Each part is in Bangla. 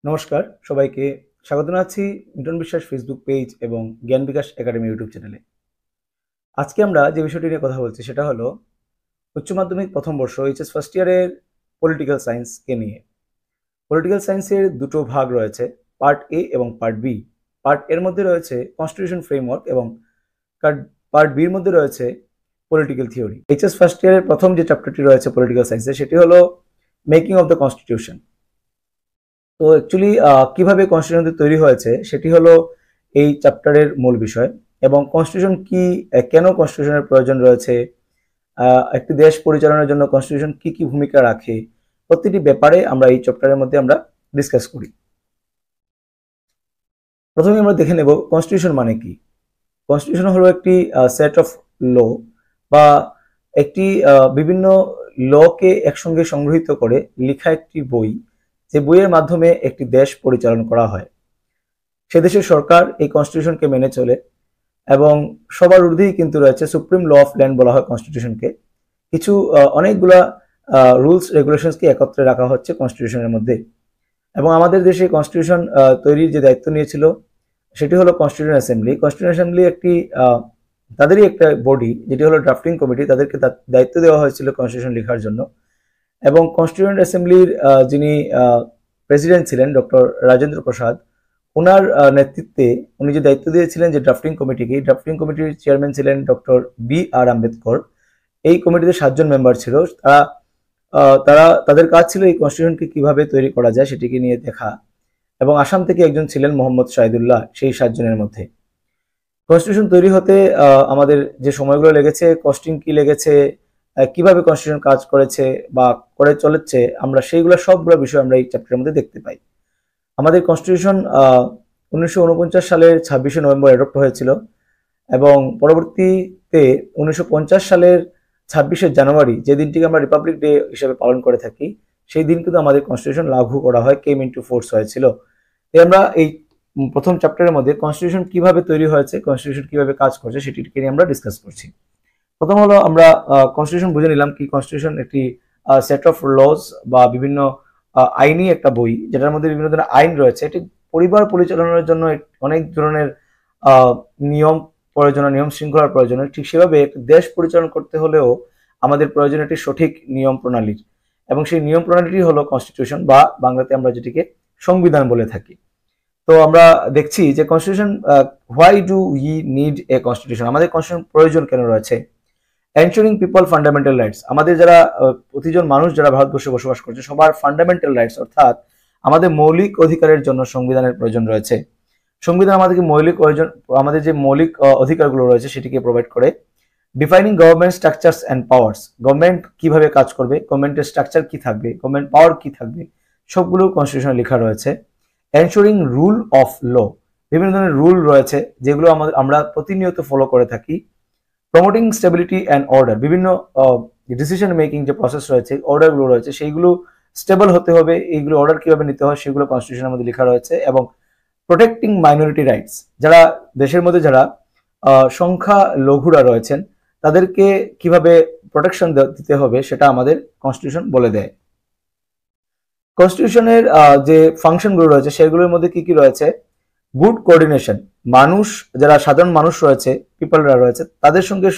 নমস্কার সবাইকে স্বাগত জানাচ্ছি মিটন বিশ্বাস ফেসবুক পেজ এবং জ্ঞান বিকাশ একাডেমি ইউটিউব চ্যানেলে। আজকে আমরা যে বিষয়টি নিয়ে কথা বলছি সেটা হলো উচ্চ মাধ্যমিক প্রথম বর্ষ এইচএস ফার্স্ট ইয়ারের পলিটিক্যাল সায়েন্সকে নিয়ে। পলিটিক্যাল সায়েন্সের দুটো ভাগ রয়েছে, পার্ট এ এবং পার্ট বি। পার্ট এর মধ্যে রয়েছে কনস্টিটিউশন ফ্রেমওয়ার্ক এবং পার্ট বির মধ্যে রয়েছে পলিটিক্যাল থিওরি। এইচএস ফার্স্ট ইয়ারের প্রথম যে চ্যাপ্টারটি রয়েছে পলিটিক্যাল সায়েন্সে সেটি হলো মেকিং অফ দ্য কনস্টিটিউশন। তো অ্যাকচুয়ালি কিভাবে কনস্টিটিউশন তৈরি হয়েছে সেটি হলো এই চ্যাপ্টারের মূল বিষয়। এবং কনস্টিটিউশন কি, কেন কনস্টিটিউশনের প্রয়োজন রয়েছে, একটি দেশ পরিচালনার জন্য কনস্টিটিউশন কি কি ভূমিকা রাখে, প্রতিটি ব্যাপারে আমরা এই চ্যাপ্টারের মধ্যে আমরা ডিসকাস করি। প্রথমে আমরা দেখে নেব কনস্টিটিউশন মানে কি। কনস্টিটিউশন হলো একটি সেট অফ ল বা একটি বিভিন্ন লকে একসঙ্গে সংগৃহীত করে লেখা একটি বই, যে বইয়ের মাধ্যমে একটি দেশ পরিচালনা করা হয়। সে দেশের সরকার এই কনস্টিটিউশনকে মেনে চলে এবং সবার ঊর্ধ্বেই কিন্তু রয়েছে সুপ্রিম ল অফ ল্যান্ড বলা হয় কনস্টিটিউশনকে। কিছু অনেকগুলা রুলস রেগুলেশনসকে একত্রে রাখা হচ্ছে কনস্টিটিউশনের মধ্যে। এবং আমাদের দেশে কনস্টিটিউশন তৈরির যে দায়িত্ব নিয়েছিল সেটি হলো কনস্টিটিউশন অ্যাসেম্বলি। কনস্টিটিউশন অ্যাসেম্বলি একটি তাদেরই একটা বডি, যেটি হলো ড্রাফটিং কমিটি। তাদেরকে দায়িত্ব দেওয়া হয়েছিল কনস্টিটিউশন লেখার জন্য। এবং কনস্টিটিউয়েন্ট অ্যাসেম্বলির যিনি প্রেসিডেন্ট ছিলেন ডক্টর রাজেন্দ্র প্রসাদ, ওনার নেতৃত্বে উনি যে দায়িত্ব দিয়েছিলেন যে ড্রাফটিং কমিটিকে, ড্রাফটিং কমিটির চেয়ারম্যান ছিলেন ডক্টর বি.আর. আম্বেদকর। এই কমিটিতে 7 জন মেম্বার ছিল। তাদের কাজ ছিল এই কনস্টিটিউশনকে কিভাবে তৈরি করা যায় সেটিকে নিয়ে দেখা। এবং আসাম থেকে একজন ছিলেন মোহাম্মদ শাহিদুল্লাহ সেই 7 জনের মধ্যে। কনস্টিটিউশন তৈরি হতে আমাদের যে সময়গুলো লেগেছে, কস্টিং কি লেগেছে, কিভাবে কনস্টিটিউশন কাজ করেছে বা করে চলেছে, আমরা সেইগুলো সবগুলো বিষয় আমরা এই চ্যাপ্টারের মধ্যে দেখতে পাই। আমাদের কনস্টিটিউশন 1949 সালের 26শে নভেম্বর অ্যাডপ্ট হয়েছিল এবং পরবর্তীতে 1950 সালের 26শে জানুয়ারি, যে দিনটিকে আমরা রিপাবলিক ডে হিসেবে পালন করে থাকি, সেই দিন কিন্তু আমাদের কনস্টিটিউশন লাগু করা হয়, কেম ইনটু ফোর্স হয়েছিল। তাই আমরা এই প্রথম চ্যাপ্টারের মধ্যে কনস্টিটিউশন কিভাবে তৈরি হয়েছে, কনস্টিটিউশন কিভাবে কাজ করছে সেটিকে নিয়ে আমরা ডিসকাস করছি। প্রথম হলো আমরা কনস্টিটিউশন বুঝে নিলাম কি। কনস্টিটিউশন একটি সেট অফ লজ বা বিভিন্ন আইনি একটা বই, যেটার মধ্যে বিভিন্ন ধরনের আইন রয়েছে। এটি পরিবার পরিচালনার জন্য অনেক ধরনের নিয়ম প্রয়োজন, নিয়ম শৃঙ্খলার প্রয়োজন। ঠিক সেভাবে একটি দেশ পরিচালনা করতে হলেও আমাদের প্রয়োজন একটি সঠিক নিয়ম প্রণালীর, এবং সেই নিয়ম প্রণালীটি হলো কনস্টিটিউশন বা বাংলাতে আমরা যেটিকে সংবিধান বলে থাকি। তো আমরা দেখছি যে constitution, why do we need a constitution, আমাদের কনস্টিটিউশন প্রয়োজন কেন রয়েছে। এনশোরিং পিপল ফান্ডামেন্টাল রাইটস, আমাদের যারা প্রতিজন মানুষ যারা ভারতবর্ষে বসবাস করছে সবার ফান্ডামেন্টাল রাইটস অর্থাৎ আমাদের মৌলিক অধিকারের জন্য সংবিধানের প্রয়োজন রয়েছে। সংবিধান আমাদেরকে আমাদের যে মৌলিক অধিকারগুলো রয়েছে সেটিকে প্রোভাইড করে। Defining government structures and powers, government কিভাবে কাজ করবে, গভর্নমেন্টের স্ট্রাকচার কি থাকবে, গভর্নমেন্ট পাওয়ার কি থাকবে, সবগুলো কনস্টিটিউশনে লেখা রয়েছে। এনশোরিং রুল অফ ল, বিভিন্ন ধরনের রুল রয়েছে যেগুলো আমরা প্রতিনিয়ত ফলো করে থাকি। প্রমোটিং স্টেবিলিটি অ্যান্ড অর্ডার, বিভিন্ন ডিসিশন মেকিং যে প্রসেস রয়েছে, অর্ডারগুলো রয়েছে, সেইগুলো স্টেবল হতে হবে। এইগুলো অর্ডার কিভাবে নিতে হয় সেগুলো কনস্টিটিউশনের মধ্যে লেখা রয়েছে। এবং প্রোটেক্টিং মাইনরিটি রাইটস, যারা দেশের মধ্যে যারা সংখ্যা লঘুরা রয়েছেন তাদেরকে কিভাবে প্রোটেকশন দিতে হবে সেটা আমাদের কনস্টিটিউশন বলে দেয়। কনস্টিটিউশনের যে ফাংশনগুলো রয়েছে সেগুলোর মধ্যে কি কি রয়েছে। গুড কোঅর্ডিনেশন, মানুষ যারা সাধারণ মানুষ রয়েছে, পিপলরা রয়েছে, তাদের সঙ্গে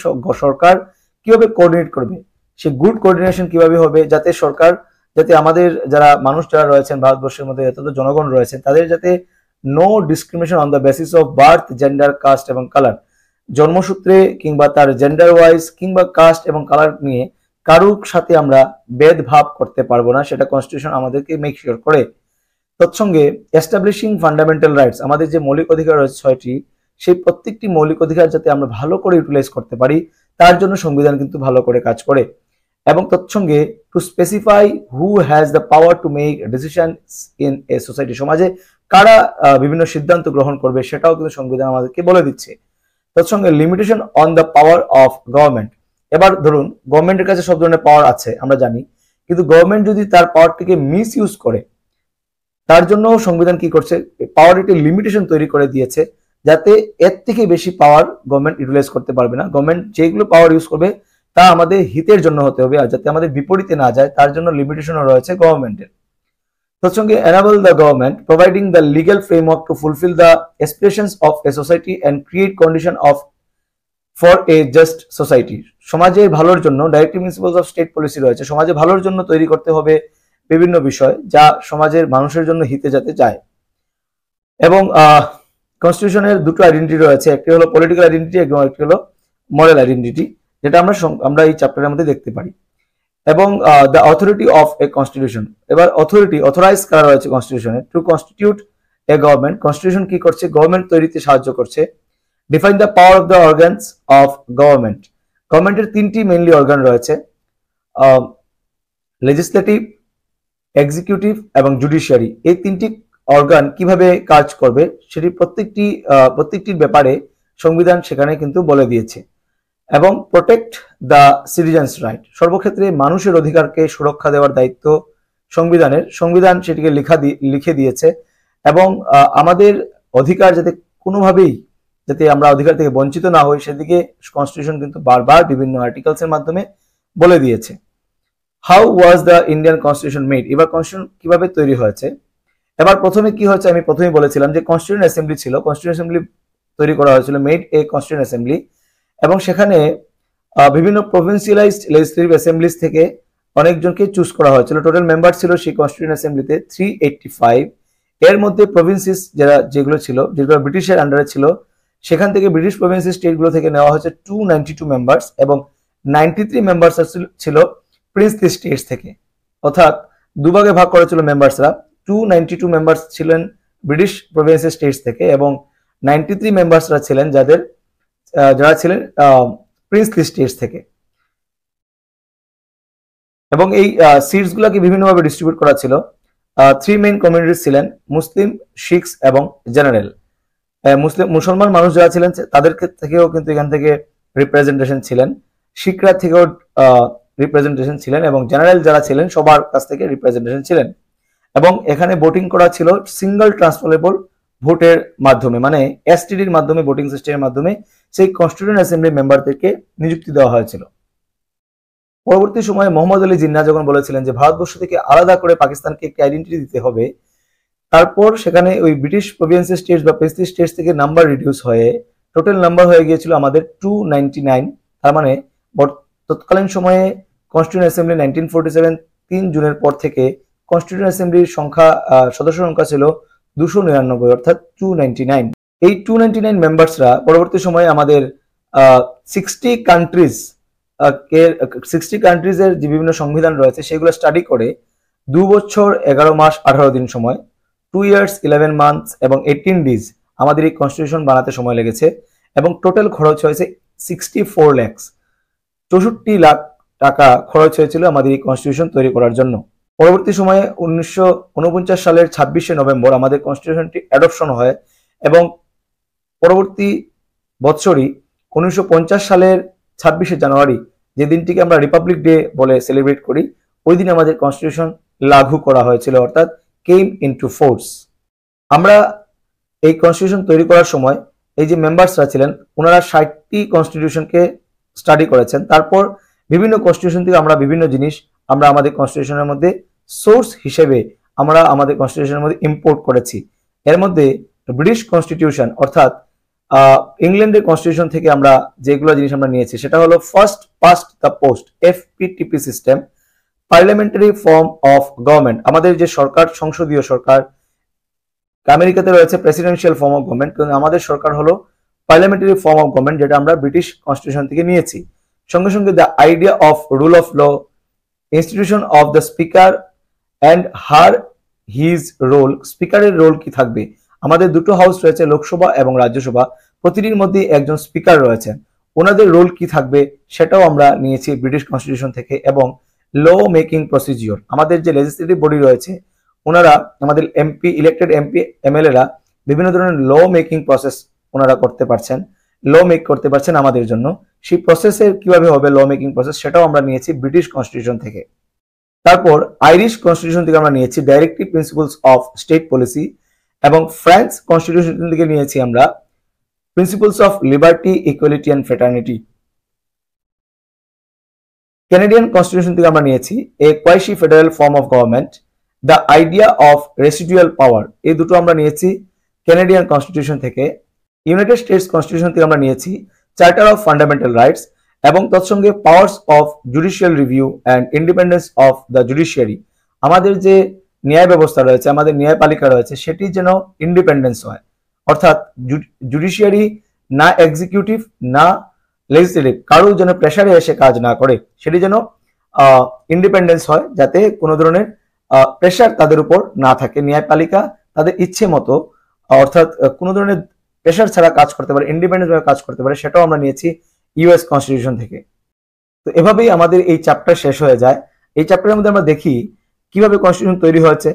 সরকার কিভাবে কোঅর্ডিনেট করবে, সে গুড কোঅর্ডিনেশন কিভাবে হবে, যাতে সরকার, যাতে আমাদের যারা মানুষ যারা রয়েছেন ভারতবর্ষের মধ্যে যত জনগণ রয়েছে তাদের যাতে no discrimination on the basis of birth, gender, caste এবং কালার, জন্মসূত্রে কিংবা তার জেন্ডার ওয়াইজ কিংবা কাস্ট এবং কালার নিয়ে কারুর সাথে আমরা ভেদভাব করতে পারবো না, সেটা কনস্টিটিউশন আমাদেরকে মেক শিওর করে। তৎসঙ্গে এস্টাবলিশিং ফান্ডামেন্টাল রাইটস, আমাদের যে মৌলিক অধিকার রয়েছে 6টি, সেই প্রত্যেকটি মৌলিক অধিকার যাতে আমরা ভালো করে ইউটিলাইজ করতে পারি তার জন্য সংবিধান কিন্তু ভালো করে কাজ করে। এবং তৎসঙ্গে to specify who has the power to make decision in a society, সমাজে কারা বিভিন্ন সিদ্ধান্ত গ্রহণ করবে সেটাও কিন্তু সংবিধান আমাদেরকে বলে দিচ্ছে। তৎসঙ্গে limitation on the power of government, এবার ধরুন গভর্নমেন্টের কাছে সব ধরনের পাওয়ার আছে আমরা জানি, কিন্তু গভর্নমেন্ট যদি তার পাওয়ারটিকে মিস ইউজ করে তার জন্য সংবিধান কি করছে, পাওয়ার একটি লিমিটেশন তৈরি করে দিয়েছে, যাতে এর থেকে বেশি পাওয়ার গভর্নমেন্ট ইউটিলাইজ করতে পারবে না। গভর্নমেন্ট যেগুলো পাওয়ার ইউজ করবে তা আমাদের হিতের জন্য হতে হবে, আর যাতে আমাদের বিপরীতে না যায় তার জন্য লিমিটেশনও রয়েছে গভর্নমেন্টের। তৎসঙ্গে enable the government providing the legal framework to fulfill the aspirations of a society and create condition of for a just society। সমাজের ভালোর জন্য directive principles of state policy রয়েছে, সমাজের ভালোর জন্য তৈরি করতে হবে বিভিন্ন বিষয় যা সমাজের মানুষের জন্য হিতে যাতে যায়। এবং কনস্টিটিউশনের দুটো আইডেন্টিটি রয়েছে, একটি হলো পলিটিক্যাল আইডেন্টিটি এবং একটি হলো মরাল আইডেন্টিটি, যেটা আমরা এই চ্যাপ্টারের মধ্যে দেখতে পারি। এবং the authority of a constitution, এবার অথরাইজ করা রয়েছে কনস্টিটিউশনে to constitute a government. Constitution কি করছে? গভর্নমেন্ট তৈরিতে সাহায্য করছে। Define the power of the organs of government. গভর্নমেন্টের তিনটি মেইনলি অর্গান রয়েছে, লেজিসলেটিভ, এক্সিকিউটিভ এবং জুডিশিয়ারি। এই তিনটি অর্গান কিভাবে কাজ করবে সেটি প্রত্যেকটির ব্যাপারে সংবিধান সেখানে কিন্তু বলে দিয়েছে। এবং প্রোটেক্ট দ্য সিটিজেন্স রাইট, সর্বক্ষেত্রে মানুষের অধিকারকে সুরক্ষা দেওয়ার দায়িত্ব সংবিধানের। সংবিধান সেটিকে লিখে দিয়েছে এবং আমাদের অধিকার যাতে আমরা অধিকার থেকে বঞ্চিত না হই সেদিকে কনস্টিটিউশন কিন্তু বারবার বিভিন্ন আর্টিকেলস এর মাধ্যমে বলে দিয়েছে। How was the Indian constitution made, এবার কনস্টিটিউশন কিভাবে তৈরি হয়েছে। এবার প্রথমে কি হয়েছে, আমি প্রথমেই বলেছিলাম যে কনস্টিটিউশন অ্যাসেম্বলি ছিল, কনস্টিটিউশন অ্যাসেম্বলি তৈরি করা হয়েছিল, মেড এ কনস্টিটিউশন অ্যাসেম্বলি। এবং সেখানে বিভিন্ন প্রভিন্সিয়ালাইজড লেজিসলেটিভ অ্যাসেম্বলিজ থেকে অনেকজনকে চুজ করা হয়েছিল। টোটাল মেম্বার ছিল সেই কনস্টিটিউশন অ্যাসেম্বলিতে 385। এর মধ্যে প্রভিন্সিস যেগুলো ব্রিটিশের আন্ডারে ছিল সেখান থেকে ব্রিটিশ প্রভিন্সিস স্টেটগুলো থেকে নেওয়া হয়েছে 292 মেম্বার্স এবং 93 মেম্বার্স ছিল প্রিন্সলি স্টেটস থেকে, অর্থাৎ দুভাগে ভাগ করেছিল মেম্বার্সরা। 292 মেম্বার্স ছিলেন ব্রিটিশ প্রভিন্সিয়াল স্টেটস থেকে এবং 93 মেম্বার্সরা ছিলেন যারা ছিলেন প্রিন্সলি স্টেটস থেকে। এবং এই সিটস গুলাকে বিভিন্নভাবে ডিস্ট্রিবিউট করা ছিল। 3 মেইন কমিউনিটিস ছিলেন, মুসলিম, শিখস এবং জেনারেল। মুসলমান মানুষ যারা ছিলেন তাদের থেকেও কিন্তু এখান থেকে রিপ্রেজেন্টেশন ছিলেন, শিখরা থেকেও রিপ্রেজেন্টেশন ছিলেন এবং জেনারেল যারা ছিলেন সবার কাছ থেকে রিপ্রেজেন্টেশন ছিলেন। এবং এখানে ভোটিং করা ছিল সিঙ্গল ট্রান্সফারেবল ভোটের মাধ্যমে, মানে এসটিডির মাধ্যমে, ভোটিং সিস্টেমের মাধ্যমে সেই কনস্টিটিউয়েন্ট অ্যাসেম্বলি মেম্বারদেরকে নিযুক্তি দেওয়া হয়েছিল। পরবর্তী সময়ে মোহাম্মদ আলী জিন্নাহ যখন বলেছিলেন যে ভারতবর্ষ থেকে আলাদা করে পাকিস্তানকে একটি আইডেন্টিটি দিতে হবে, তারপর সেখানে ওই ব্রিটিশ প্রভিন্সিয়াল স্টেটস বা প্রিন্সলি স্টেটস থেকে নাম্বার রিডিউস হয়ে টোটাল নাম্বার হয়ে গিয়েছিল আমাদের 299। তার মানে তৎকালীন সময়ে কনস্টিটিউয়েন্ট অ্যাসেম্বলি 1947 3 জুনের পর থেকে কনস্টিটিউয়েন্ট অ্যাসেম্বলির সদস্য সংখ্যা ছিল 299, অর্থাৎ 299। এই 299 মেম্বার্সরা পরবর্তী সময়ে আমাদের 60 কান্ট্রিজের যে বিভিন্ন সংবিধান রয়েছে সেগুলো স্টাডি করে 2 বছর 11 মাস 18 দিন সময়, 2 years 11 months এবং 18 days আমাদের এই কনস্টিটিউশন বানাতে সময় লেগেছে। এবং টোটাল খরচ হয়েছে 64 লাখ, 64 লাখ টাকা খরচ হয়েছিল আমাদের এই কনস্টিটিউশন তৈরি করার জন্য। পরবর্তী সময়ে 1949 সালের 26শে নভেম্বর আমাদের কনস্টিটিউশনটি অ্যাডপশন হয় এবং পরবর্তী বছরই 1950 সালের 26শে জানুয়ারি, যে দিনটিকে আমরা রিপাবলিক ডে বলে সেলিব্রেট করি, ওই দিন আমাদের কনস্টিটিউশন লাগু করা হয়েছিল, অর্থাৎ কেম ইনটু ফোর্স। আমরা এই কনস্টিটিউশন তৈরি করার সময় এই যে মেম্বার্সরা ছিলেন ওনারা 60টি কনস্টিটিউশনকে স্টাডি করেছেন। তারপর বিভিন্ন কনস্টিটিউশন থেকে আমরা বিভিন্ন জিনিস আমাদের কনস্টিটিউশনের মধ্যে সোর্স হিসেবে আমাদের কনস্টিটিউশনের মধ্যে ইম্পোর্ট করেছি। এর মধ্যে ব্রিটিশ কনস্টিটিউশন অর্থাৎ ইংল্যান্ডের কনস্টিটিউশন থেকে আমরা যেগুলো জিনিস আমরা নিয়েছি সেটা হলো first past the post, FPTP system, parliamentary form of government. আমাদের যে সরকার, সংসদীয় সরকার, আমেরিকাতে রয়েছে প্রেসিডেন্সিয়াল ফর্ম অফ গভর্নমেন্ট, কিন্তু আমাদের সরকার হলো পার্লামেন্টারি ফর্ম অফ গভর্নমেন্ট, যেটা আমরা ব্রিটিশ কনস্টিটিউশন থেকে নিয়েছি। সঙ্গে সঙ্গে the idea of rule of law, institution of the speaker and his role, স্পিকারের রোল কি থাকবে। আমাদের দুটো হাউস রয়েছে, লোকসভা এবং রাজ্যসভা, প্রতিটির মধ্যে একজন স্পিকার রয়েছেন, ওনাদের রোল কি থাকবে সেটাও আমরা নিয়েছি ব্রিটিশ কনস্টিটিউশন থেকে। এবং ল মেকিং প্রসিজিওর, আমাদের যে লেজিসলেটিভ বডি রয়েছে ওনারা, আমাদের এমপি, ইলেক্টেড এমপি এমএলএরা বিভিন্ন ধরনের ল মেকিং প্রসেস ওনারা করতে পারছেন, ল মেক করতে পারছেন আমাদের জন্য। সেই প্রসেসের কিভাবে হবে ল মেকিং প্রসেস সেটাও আমরা নিয়েছি ব্রিটিশ কনস্টিটিউশন থেকে। তারপর আইরিশ কনস্টিটিউশন থেকে আমরা নিয়েছি directive principles of state policy এবং ফ্রান্স কনস্টিটিউশন থেকে নিয়েছি আমরা principles of liberty, equality and fraternity. Canadian constitution থেকে আমরা নিয়েছি a quasi federal form of government the idea of residual power, এই দুটো আমরা নিয়েছি ক্যানাডিয়ান কনস্টিটিউশন থেকে। ইউনাইটেড স্টেটস কনস্টিটিউশন থেকে আমরা নিয়েছি চার্টার অফ ফান্ডামেন্টাল রাইটস, এবং তৎসঙ্গে powers of judicial review and independence of the judiciary, আমাদের যে ন্যায় ব্যবস্থা রয়েছে, আমাদের ন্যায়পালিকা রয়েছে, সেটি যেন ইন্ডিপেন্ডেন্স হয়, অর্থাৎ জুডিশিয়ারি না এক্সিকিউটিভ না লেজিসলেটিভ কারো যেন প্রেসারে এসে কাজ না করে, সেটি যেন ইন্ডিপেন্ডেন্স হয়, যাতে কোনো ধরনের প্রেসার তাদের উপর না থাকে, ন্যায়পালিকা তাদের ইচ্ছে মতো অর্থাৎ কোনো ধরনের প্রেসার ছাড়া কাজ করতে পারে, ইন্ডিপেন্ডেন্স ভাবে কাজ করতে পারে, সেটাও আমরা নিয়েছি ইউএস কনস্টিটিউশন থেকে। তো এভাবেই আমাদের এই চ্যাপ্টার শেষ হয়ে যায়। এই চ্যাপ্টারের মধ্যে আমরা দেখি কিভাবে কনস্টিটিউশন তৈরি হয়েছে,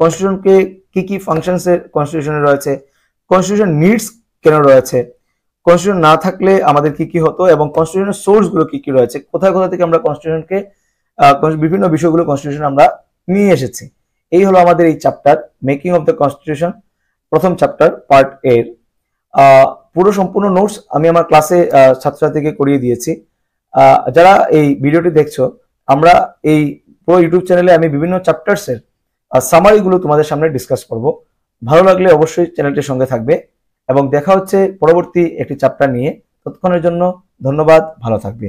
কনস্টিটিউশনকে কি কি ফাংশনস এর কনস্টিটিউশনে রয়েছে, কনস্টিটিউশন নিডস কেন রয়েছে, কনস্টিটিউশন না থাকলে আমাদের কি কি হতো, এবং কনস্টিটিউশনের সোর্স গুলো কি কি রয়েছে, কোথায় কোথা থেকে আমরা কনস্টিটিউশনকে বিভিন্ন বিষয়গুলো কনস্টিটিউশন আমরা নিয়ে এসেছি। এই হলো আমাদের এই chapter making of the constitution, প্রথম চ্যাপ্টার পার্ট এর। পুরো সম্পূর্ণ নোটস আমি আমার ক্লাসে ছাত্রছাত্রীকে করিয়ে দিয়েছি। যারা এই ভিডিওটি দেখছো, আমরা এই পুরো ইউটিউব চ্যানেলে আমি বিভিন্ন চ্যাপ্টার্সের সামারি গুলো তোমাদের সামনে ডিসকাস করব। ভালো লাগলে অবশ্যই চ্যানেলটির সঙ্গে থাকবে, এবং দেখা হচ্ছে পরবর্তী একটি চ্যাপ্টার নিয়ে। ততক্ষণের জন্য ধন্যবাদ, ভালো থাকবে।